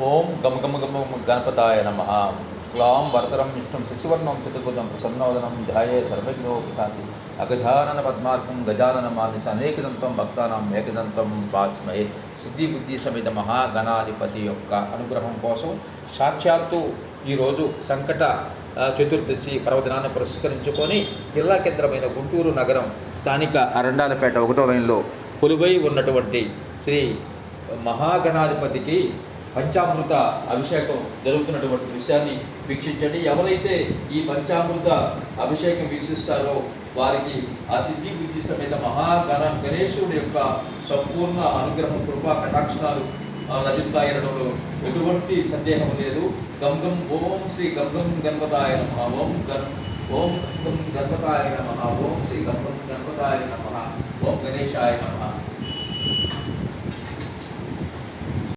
ఓం గమ గమ గమ గణపతాయ నమ. శుక్లాం వరదరం విష్ణుం శశివర్ణం చతుర్భుజం ప్రసన్నవదనం ధ్యాయే సర్వజ్ఞోపశాంతి. అగజానన పద్మార్కం గజానన మానస అనేకదంతం భక్తానాం ఏకదంతం భాస్మయే. సిద్ధి బుద్ధి సమేత మహాగణాధిపతి యొక్క అనుగ్రహం కోసం సాక్షాత్తు ఈరోజు సంకట చతుర్దశి పర్వదినాన్ని పురస్కరించుకొని జిల్లా కేంద్రమైన గుంటూరు నగరం స్థానిక అరండాలపేట 1వ లైన్లో కొలువై ఉన్నటువంటి శ్రీ మహాగణాధిపతికి పంచామృత అభిషేకం జరుగుతున్నటువంటి విషయాన్ని వీక్షించండి. ఎవరైతే ఈ పంచామృత అభిషేకం వీక్షిస్తారో వారికి ఆ సిద్ధి బుద్ధి సమేత గణేశుడి యొక్క సంపూర్ణ అనుగ్రహం కృపా కటాక్షణాలు లభిస్తాయనడంలో ఎటువంటి సందేహం లేదు. గం గం ఓం శ్రీ గం గం గణపతాయ నమః. ఓం గం గణపతాయ నమః. ఓం శ్రీ గం గం గణపతాయ నమః. ఓం గణేశాయ నమః.